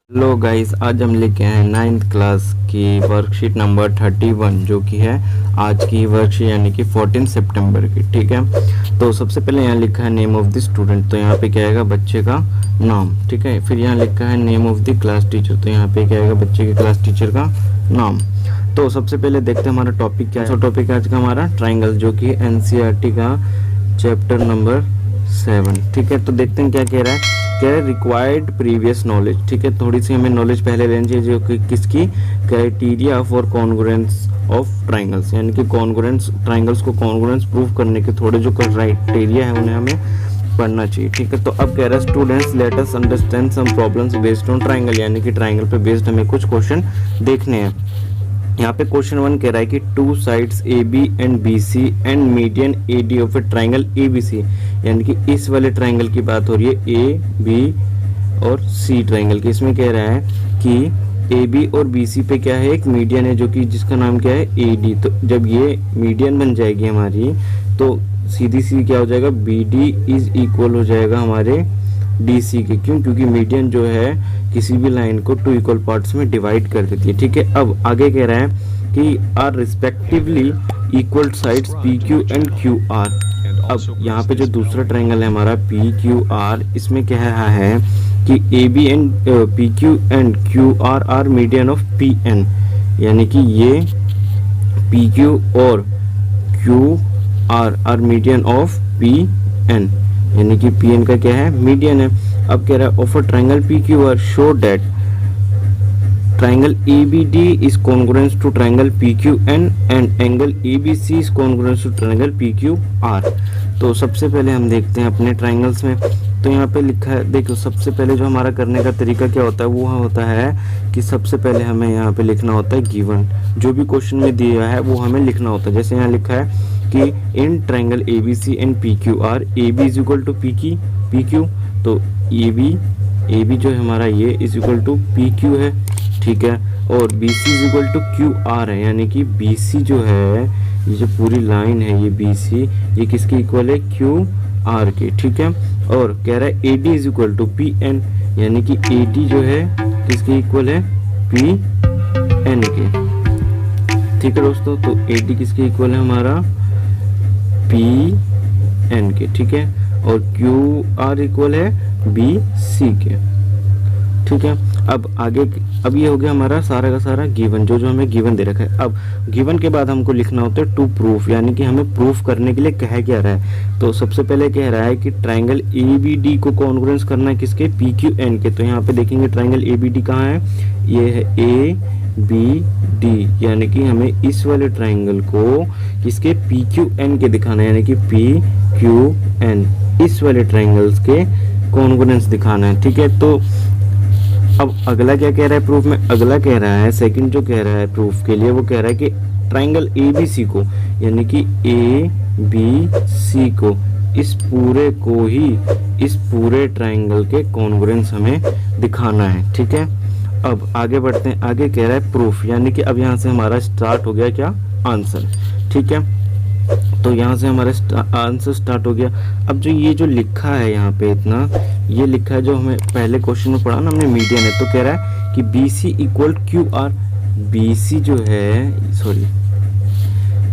Hello guys, आज हम लेके आए हैं 9th क्लास की वर्कशीट नंबर 31 जो कि है आज की वर्कशीट यानी कि 14 सितंबर की। ठीक है, तो सबसे पहले यहाँ लिखा है नेम ऑफ द स्टूडेंट, तो यहाँ पे क्या आएगा बच्चे का नाम। ठीक है, फिर यहाँ लिखा है name of the class teacher, तो यहाँ पे क्या आएगा बच्चे के क्लास टीचर का नाम। तो सबसे पहले देखते हैं हमारा टॉपिक क्या है। तो टॉपिक आज का हमारा ट्राइंगल जो कि एनसीईआरटी का चैप्टर नंबर 7। ठीक है, तो देखते हैं क्या कह रहा है। क्या है रिक्वायर्ड प्रीवियस नॉलेज। ठीक है, थोड़ी सी हमें नॉलेज पहले लेनी चाहिए जो कि किसकी, criteria for congruence of triangles, यानी कि कॉन्ग्रुएंस ट्राइंगल्स को कॉन्ग्रुएंस प्रूव करने के थोड़े जो क्राइटेरिया है उन्हें हमें पढ़ना चाहिए। ठीक है, तो अब कह रहा है students let us understand some problems based on triangle, यानी कि ट्राइंगल पे बेस्ड हमें कुछ क्वेश्चन देखने हैं। यहाँ पे क्वेश्चन 1 कह रहा है कि two sides A B and B C and median A D of a triangle A B C, यानी कि इस वाले ट्राइंगल की बात हो रही है ए बी और सी ट्राइंगल की। इसमें कह रहा है कि ए बी और बी सी पे क्या है एक मीडियन है जो कि जिसका नाम क्या है ए डी। तो जब ये मीडियन बन जाएगी हमारी तो सीधी सी क्या हो जाएगा बी डी इज इक्वल हो जाएगा हमारे डी सी के। क्यों? क्योंकि मीडियन जो है किसी भी लाइन को 2 इक्वल पार्ट्स में डिवाइड कर देती है। ठीक है, अब आगे कह रहा है कि R respectively equal sides P Q and Q R. अब यहाँ पे जो दूसरा ट्राइंगल है हमारा पी क्यू आर, इसमें कह रहा है कि A B and P Q and Q R R median of P N, यानी कि ये पी क्यू और Q R median of P N, यानी कि पी एन का क्या है मीडियन है। अब कह रहा है of a triangle P Q R show that triangle A B D is congruence to triangle P Q N and angle A B C is congruence to triangle P Q R. तो सबसे पहले हम देखते हैं अपने triangles में। तो यहाँ पे लिखा है, देखो सबसे पहले जो हमारा करने का तरीका क्या होता है वो होता है कि सबसे पहले हमें यहाँ पे लिखना होता है गिवन, जो भी क्वेश्चन में दिया है वो हमें लिखना होता है। जैसे यहाँ लिखा है कि in triangle A B C and P Q R A B is equal to P Q, तो ए बी जो है हमारा ये is equal to P Q है। ठीक है, और B C is equal to Q R है, यानी कि बी सी जो है ये जो पूरी लाइन है ये बी सी ये किसके इक्वल है क्यू आर के। ठीक है, और कह रहा है A D is equal to P N, यानी कि ए डी जो है किसके इक्वल है पी एन के। ठीक है दोस्तों, तो ए डी किसके इक्वल है हमारा पी एन के। ठीक है, और क्यू आर इक्वल है बी सी के। ठीक है, अब आगे अब ये हो गया हमारा सारा का सारा गिवन, जो हमें गिवन दे रखा है। अब गिवन के बाद हमको लिखना होता है टू प्रूफ, यानी कि हमें प्रूफ करने के लिए कह क्या रहा है। तो सबसे पहले कह रहा है कि ट्राइंगल ए बी डी को कॉन्ग्रुएंस करना है किसके पी क्यू एन के। तो यहाँ पे देखेंगे ट्राइंगल ए बी डी कहाँ है, ये है ए बी डी, यानी कि हमें इस वाले ट्राइंगल को किसके पी क्यू एन के दिखाना है, यानी कि पी क्यू एन इस वाले ट्राइंगल्स के कॉन्ग्रुएंस दिखाना है। ठीक है, तो अब अगला क्या कह रहा है प्रूफ में, अगला कह रहा है सेकंड जो कह रहा है प्रूफ के लिए वो कह रहा है कि ट्राइंगल ए बी सी को, यानी कि ए बी सी को इस पूरे ट्राइंगल के कॉन्ग्रुएंस हमें दिखाना है। ठीक है, अब आगे बढ़ते हैं। आगे कह रहा है प्रूफ, यानी कि अब यहाँ से हमारा स्टार्ट हो गया क्या आंसर। ठीक है, तो यहाँ से हमारा आंसर स्टार्ट हो गया। अब जो ये जो लिखा है यहाँ पे इतना ये लिखा है जो हमें पहले क्वेश्चन में पढ़ा ना हमने मीडियन है, तो कह रहा है कि B C equal Q R. B C जो है सॉरी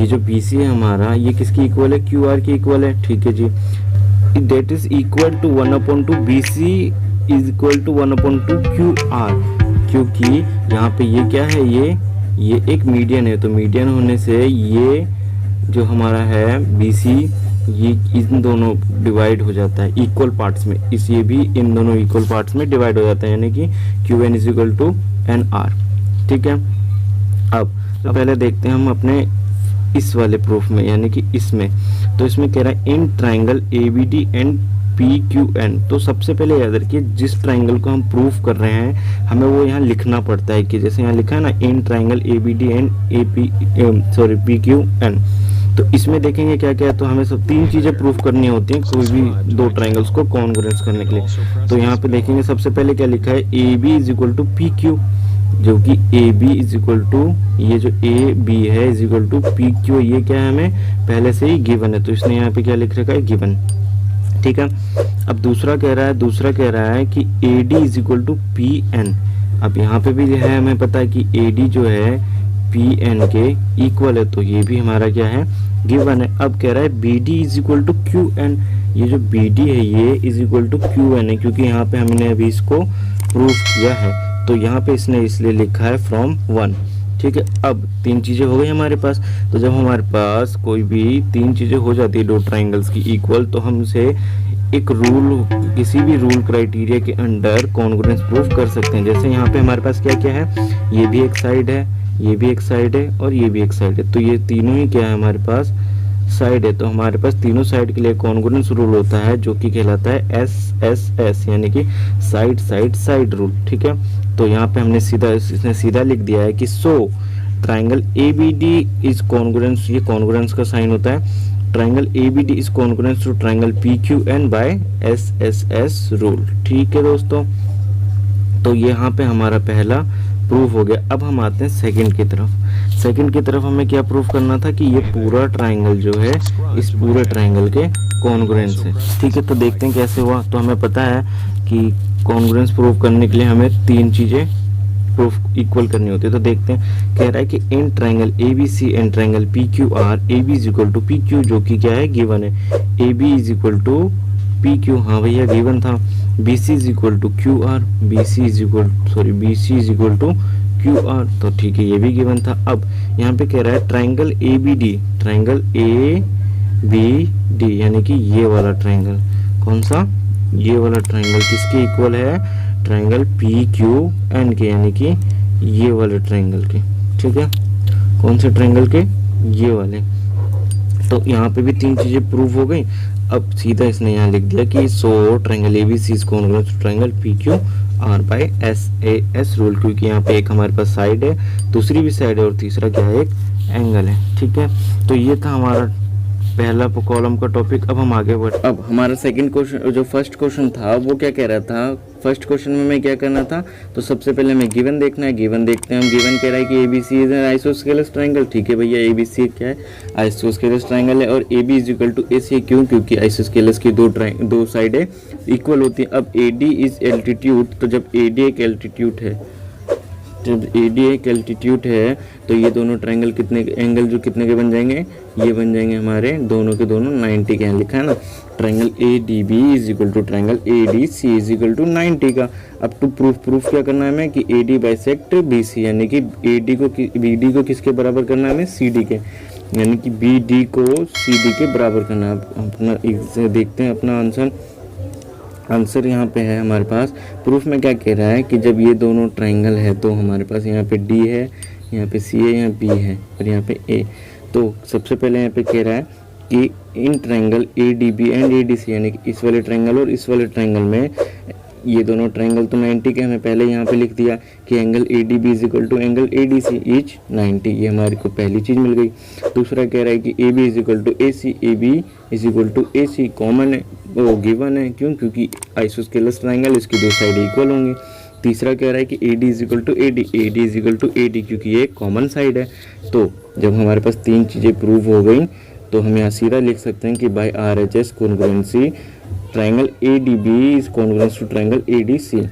ये जो बी सी है हमारा ये किसकी इक्वल है क्यू आर की इक्वल है। ठीक है जी, DE is equal to 1/2 B C is equal to 1/2 Q R, क्योंकि यहाँ पे ये क्या है ये एक मीडियन है। तो मीडियन होने से ये जो हमारा है बी सी ये इन दोनों डिवाइड हो जाता है इक्वल पार्ट्स में, इस ये भी इन दोनों इक्वल पार्ट्स में डिवाइड हो जाता है, यानी कि Q N is equal to N R. ठीक है, अब तो पहले देखते हैं हम अपने इस वाले प्रूफ में, यानी कि इसमें। तो इसमें कह रहा है in triangle A B D and P Q N. तो सबसे पहले याद रखिए जिस ट्राइंगल को हम प्रूफ कर रहे हैं हमें वो यहाँ लिखना पड़ता है कि जैसे यहाँ लिखा है ना in triangle A B D and P Q N. तो इसमें देखेंगे क्या क्या है, तो हमें सब 3 चीजें प्रूफ करनी होती हैं कोई भी 2 ट्राइंगल्स को कॉन्ग्रुएंस करने के लिए। तो यहाँ पे देखेंगे सबसे पहले क्या लिखा है A B is equal to P Q, जो कि A B is equal to ये जो ए बी है is equal to P Q, ये क्या है हमें पहले से ही गिवन है, तो इसने यहाँ पे क्या लिख रखा है गिवन। ठीक है, अब दूसरा कह रहा है कि A D is equal to P N, अब यहाँ पे भी है हमें पता है कि AD जो है PN के इक्वल है, तो ये भी हमारा क्या है, गिवन है। अब कह रहा है BD is equal to QN, ये जो BD है ये इज इक्वल टू QN है, क्योंकि यहाँ पे हमने अभी इसको प्रूव किया है, तो यहाँ पे इसने इसलिए लिखा है फ्रॉम 1। ठीक है, अब तीन चीज़ें हो गई हमारे पास। तो जब हमारे पास कोई भी तीन चीज़ें हो जाती है दो ट्राइंगल्स की इक्वल, तो हम उसे एक रूल, किसी भी रूल क्राइटेरिया के अंडर कॉन्ग्रुएंस प्रूफ कर सकते हैं। जैसे यहाँ पे हमारे पास क्या क्या है, ये भी एक साइड है, ये भी एक साइड है और ये भी एक साइड है, तो ये तीनों ही क्या है हमारे पास, साइड है। तो हमारे पास तीनों साइड के लिए कॉन्ग्रुएंस रूल होता है जो कि कहलाता है SSS, यानी कि साइड साइड साइड रूल। ठीक है, तो यहाँ पे हमने इसने सीधा लिख दिया है कि so triangle ABD is congruence, ये कॉन्ग्रुएंस का साइन होता है, triangle ABD is congruence to triangle PQN by SSS rule. ठीक है दोस्तों, तो यहाँ पे हमारा पहला प्रूफ हो गया। अब हम आते हैं सेकंड की तरफ। सेकंड की तरफ हमें क्या प्रूफ करना था कि ये पूरा ट्राइंगल जो है इस पूरे ट्राइंगल के कॉन्ग्रुएंस है। ठीक है, तो देखते हैं कैसे हुआ। तो हमें पता है कि कॉन्ग्रुएंस प्रूफ करने के लिए हमें तीन चीजें प्रूफ इक्वल करनी होती है। तो देखते हैं, कह रहा है कि in triangle ABC and triangle PQR AB is equal to PQ, जो कि क्या है, गिवन है। AB is equal to PQ, हाँ भैया गिवन था। BC is equal to QR, BC is equal to QR, तो ठीक है ये भी गिवन था। अब यहाँ पे कह रहा है ट्राइंगल ABD, ट्राइंगल ABD यानी कि ये वाला ट्राइंगल, कौन सा, ये वाला ट्राइंगल किसके इक्वल है, ट्राइंगल PQN के, यानी कि ये वाले ट्राइंगल के। ठीक है, कौन से ट्राइंगल के, ये वाले। तो यहाँ पे भी तीन चीजें प्रूव हो गई। अब सीधा इसने यहाँ लिख दिया कि so triangle ABC is congruence to triangle PQR by SAS rule, क्योंकि यहाँ पे एक हमारे पास साइड है, दूसरी भी साइड है और तीसरा क्या है, एक एंगल है। ठीक है, तो ये था हमारा पहला कॉलम का टॉपिक। अब हम आगे बढ़, अब हमारा सेकंड क्वेश्चन, जो फर्स्ट क्वेश्चन था वो क्या कह रहा था, फर्स्ट क्वेश्चन में हमें क्या करना था, तो सबसे पहले हमें गिवन देखना है। गिवन देखते हैं हम, गिवन कह रहा है कि ABC is an isosceles triangle. ठीक है भैया, ABC क्या है, आइसोस्केलस ट्राइंगल है, और AB is equal to AC, क्यों, क्योंकि आइसोस्केलस की दो साइडें इक्वल होती हैं। अब AD इज एल्टीट्यूड, तो जब AD एक एल्टीट्यूड है, जब AD एक एल्टीट्यूड है, तो ये दोनों ट्राइंगल कितने एंगल जो कितने के बन जाएंगे, ये बन जाएंगे हमारे दोनों के दोनों 90 के, यहाँ लिखा है ना, triangle ADB is equal to triangle ADC is equal to 90 का। अब टू प्रूफ क्या करना है हमें कि AD बाइसेक्ट BC, यानी कि BD को किसके बराबर करना है हमें, CD के, यानी कि BD को CD के बराबर करना है। अपना देखते हैं अपना आंसर यहाँ पे है हमारे पास। प्रूफ में क्या कह रहा है कि जब ये दोनों ट्राइंगल है, तो हमारे पास यहाँ पे D है, यहाँ पे C है, यहाँ B है और यहाँ पे A। तो सबसे पहले यहाँ पे कह रहा है कि in triangle ADB and ADC, यानी कि इस वाले ट्राइंगल और इस वाले ट्राइंगल में, ये दोनों ट्राइंगल तो 90 के, हमें पहले यहाँ पे लिख दिया कि angle ADB is equal to angle ADC is 90, ये हमारे को पहली चीज़ मिल गई। दूसरा कह रहा है कि AB is equal to AC, AB is equal to AC common है, वो गिवन है, क्यों, क्योंकि आइसोस्केलस ट्राइंगल, इसकी दो साइड इक्वल होंगी। तीसरा कह रहा है कि AD is equal to AD, AD is equal to AD, क्योंकि ये कॉमन साइड है। तो जब हमारे पास तीन चीज़ें प्रूव हो गई, तो हम यहाँ सीधा लिख सकते हैं कि by RHS congruency triangle ADB is congruence to triangle ADC।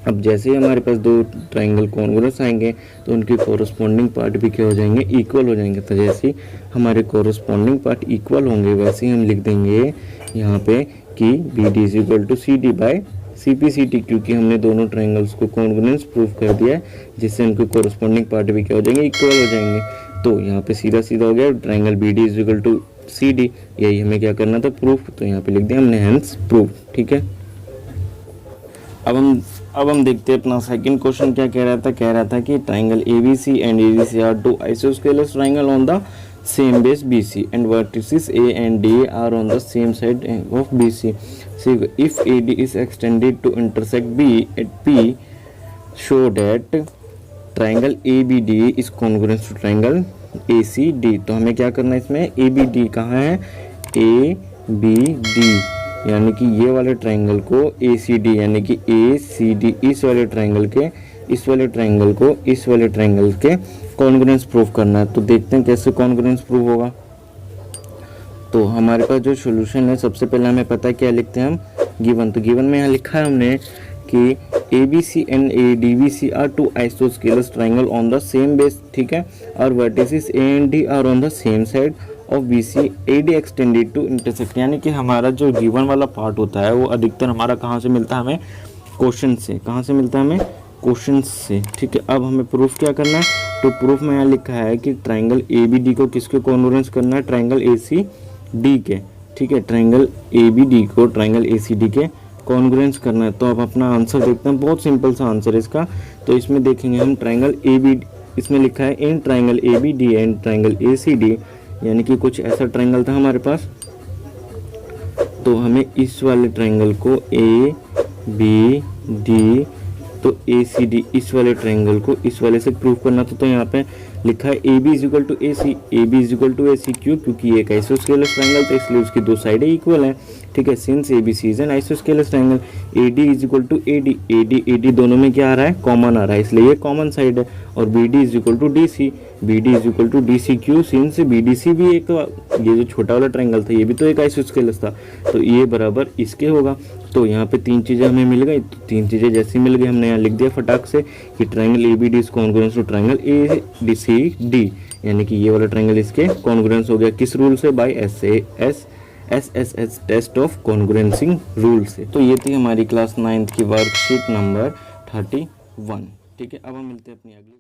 अब जैसे ही हमारे पास दो ट्राइंगल कॉन्ग्रुएंस आएंगे, तो उनके कॉरस्पॉन्डिंग पार्ट भी क्या हो जाएंगे, इक्वल हो जाएंगे। तो जैसे ही हमारे कॉरस्पॉन्डिंग पार्ट इक्वल होंगे, वैसे ही हम लिख देंगे यहाँ पे कि BD is equal to CD by CPCT, क्योंकि हमने दोनों ट्राइंगल्स को कॉन्ग्रुएंस प्रूफ कर दिया है, जिससे उनके कॉरस्पॉन्डिंग पार्ट भी क्या हो जाएंगे, इक्वल हो जाएंगे। तो यहाँ पे सीधा हो गया triangle BD is equal to CD, यही हमें क्या करना था, प्रूफ। तो यहाँ पे लिख दिया हमने, हेंस प्रूफ। ठीक है, अब हम देखते हैं अपना सेकंड क्वेश्चन क्या कह रहा था कि triangle ABC and ADC are two isosceles triangle on the same base BC and vertices A and D are on the same side of BC. See, if AD is extended to intersect B at P, show that triangle ABD is congruent to triangle ACD। तो हमें क्या करना है इसमें, ABD कहाँ है, ABD, यानी कि ये वाले ट्राइंगल को ACD, यानी कि ACD इस वाले ट्राइंगल को इस वाले ट्राइंगल के कॉन्ग्रुएंस प्रूफ करना है। तो देखते हैं कैसे कॉन्ग्रुएंस प्रूफ होगा। तो हमारे पास जो सॉल्यूशन है, सबसे पहले हमें पता है क्या लिखते हैं हम, गिवन। तो गिवन में यहाँ लिखा है हमने कि ABC and DBC are two isosceles triangle on the same base, ठीक है, और vertices A and D are on the same side of BC, AD extended to intersect, यानी कि हमारा जो गिवन वाला पार्ट होता है वो अधिकतर हमारा कहाँ से मिलता है, हमें क्वेश्चन से, कहाँ से मिलता है, हमें क्वेश्चन से, ठीक है। अब हमें प्रूफ क्या करना है, तो प्रूफ में यहाँ लिखा है कि ट्राइंगल ABD को किसके कॉन्ग्रुएंस करना है, ट्राइंगल ACD के, ठीक है, ट्राइंगल ABD को ट्राइंगल ACD के कॉन्ग्रुएंस करना है। तो अब अपना आंसर देखते हैं, बहुत सिंपल सा आंसर है इसका। तो इसमें देखेंगे हम ट्राइंगल ABD, इसमें लिखा है in triangle ABD and triangle ACD, यानी कि कुछ ऐसा ट्राइंगल था हमारे पास, तो हमें इस वाले ट्राइंगल को ABD तो ACD इस वाले ट्राइंगल को इस वाले से प्रूव करना था। तो यहाँ पे लिखा है AB is equal to AC, AB is equal to AC क्यों, क्योंकि ये एक आइसोस्केलस ट्राइंगल तो इसलिए उसकी दो साइडें इक्वल हैं, ठीक है। Since ABC is an isosceles triangle, AD is equal to AD, AD दोनों में क्या आ रहा है, कॉमन आ रहा है, इसलिए ये कॉमन साइड है। और BD is equal to DC, BD is equal to DC क्यों, सिंस BDC भी एक, ये जो छोटा वाला ट्राइंगल था ये भी तो एक आइसोस्केलस था, तो ये बराबर इसके होगा। तो यहाँ पे तीन चीज़ें हमें मिल गई, तो तीन चीज़ें जैसी मिल गई हमने यहाँ लिख दिया फटाक से कि triangle ABD is congruence to triangle ACD, यानी कि ये वाला ट्राइंगल इसके कॉन्ग्रुएंस हो गया, किस रूल से, by SSS test of congruency rule से। तो ये थी हमारी क्लास 9th की वर्कशीट नंबर 31, ठीक है। अब हम मिलते हैं अपनी अगली